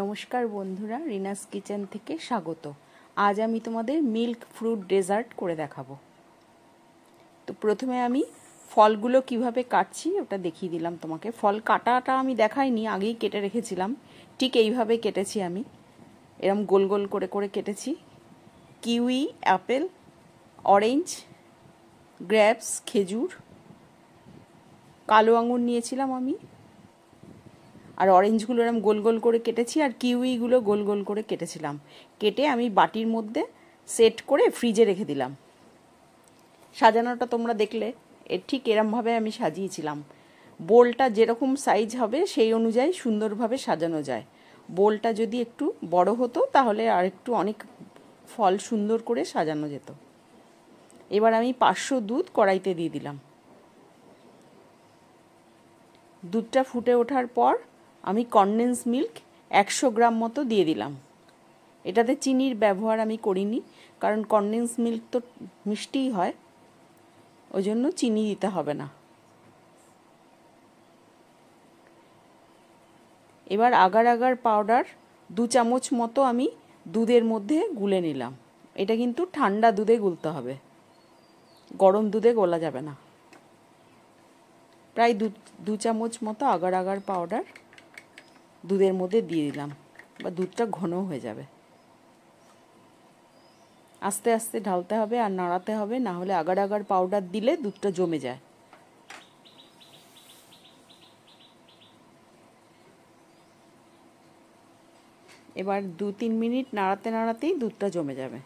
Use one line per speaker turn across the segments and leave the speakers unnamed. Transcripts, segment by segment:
নমস্কার বন্ধুরা, রিনাস কিচেন থেকে স্বাগত। আজ আমি তোমাদের মিল্ক ফ্রুট ডেজার্ট করে দেখাবো। তো প্রথমে আমি ফলগুলো কিভাবে কাটছি ওটা দেখিয়ে দিলাম তোমাকে। ফল কাটাটা আমি দেখাইনি, আগেই কেটে রেখেছিলাম। ঠিক এইভাবে কেটেছি আমি, এরম গোল গোল করে করে কেটেছি। কিউই, অ্যাপেল, অরেঞ্জ, গ্রেপস, খেজুর, কালো আঙুর নিয়েছিলাম আমি, আর অরেঞ্জগুলো এরকম গোল গোল করে কেটেছি, আর কিউইগুলো গোল গোল করে কেটেছিলাম। কেটে আমি বাটির মধ্যে সেট করে ফ্রিজে রেখে দিলাম। সাজানোটা তোমরা দেখলে, ঠিক এরমভাবে আমি সাজিয়েছিলাম। বোলটা যেরকম সাইজ হবে সেই অনুযায়ী সুন্দরভাবে সাজানো যায়। বোলটা যদি একটু বড় হতো তাহলে আর একটু অনেক ফল সুন্দর করে সাজানো যেত। এবার আমি 500 দুধ কড়াইতে দিয়ে দিলাম। দুধটা ফুটে ওঠার পর আমি কনডেন্স মিল্ক 100 গ্রাম মতো দিয়ে দিলাম। এটাতে চিনির ব্যবহার আমি করিনি, কারণ কনডেন্স মিল্ক তো মিষ্টিই হয়, ওই জন্য চিনি দিতে হবে না। এবার আগার আগার পাউডার 2 চামচ মতো আমি দুধের মধ্যে গুলে নিলাম। এটা কিন্তু ঠান্ডা দুধে গুলতে হবে, গরম দুধে গোলা যাবে না। প্রায় 2 চামচ মতো আগার আগার পাউডার দুধের মধ্যে দিয়ে দিলাম, বা দুধটা ঘন হয়ে যাবে। আস্তে আস্তে ঢালতে হবে আর নাড়াতে হবে, না হলে আগার আগার পাউডার দিলে দুধটা জমে যায়। এবার 2-3 মিনিট নাড়াতে নাড়াতেই দুধটা জমে যাবে,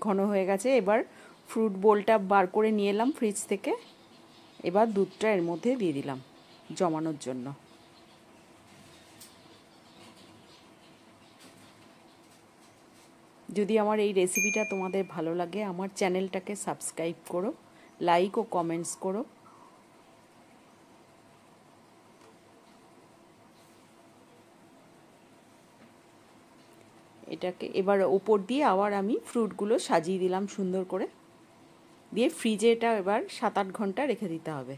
ঘন হয়ে গেছে। এবার ফ্রুট বোলটা বার করে নিয়ে এলাম ফ্রিজ থেকে। এবার দুধটা এর মধ্যে দিয়ে দিলাম জমানোর জন্য। যদি আমার এই রেসিপিটা তোমাদের ভালো লাগে, আমার চ্যানেলটাকে সাবস্ক্রাইব করো, লাইক ও কমেন্টস করো। এটাকে এবার ওপর দিয়ে আবার আমি ফ্রুটগুলো সাজিয়ে দিলাম সুন্দর করে, দিয়ে ফ্রিজে এটা এবার 7-8 ঘন্টা রেখে দিতে হবে।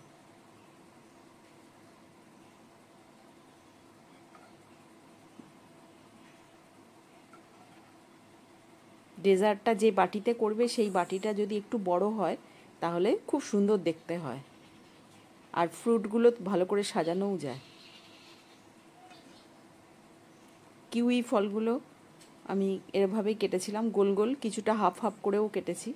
ডেজার্টটা যে বাটিতে করবে সেই বাটিটা যদি একটু বড় হয় তাহলে খুব সুন্দর দেখতে হয়, আর ফ্রুটগুলো ভালো করে সাজানোও যায়। কিউই ফলগুলো আমি এভাবেই কেটেছিলাম, গোল গোল, কিছুটা হাফ হাফ করেও কেটেছি।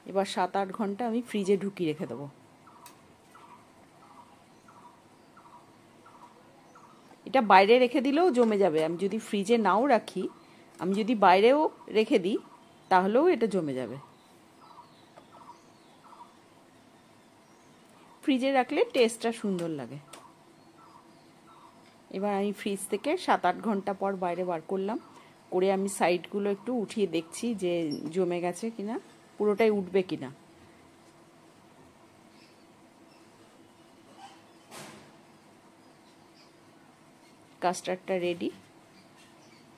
এবার 7-8 ঘন্টা আমি ফ্রিজে ঢুকিয়ে রেখে দেবো। এটা বাইরে রেখে দিলেও জমে যাবে। আমি যদি ফ্রিজে নাও রাখি, আমি যদি বাইরেও রেখে দিই তাহলেও এটা জমে যাবে। ফ্রিজে রাখলে টেস্টটা সুন্দর লাগে। এবার আমি ফ্রিজ থেকে 7-8 ঘন্টা পর বাইরে বার করলাম, করে আমি সাইডগুলো একটু উঠিয়ে দেখছি যে জমে গেছে কিনা, পুরোটাই উঠবে কিনা। কাস্টার্ডটা রেডি,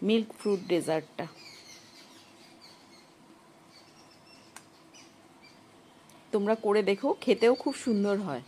মিল্ক ফ্রুট ডেজার্টটা। তোমরা করে দেখো, খেতেও খুব সুন্দর হয়।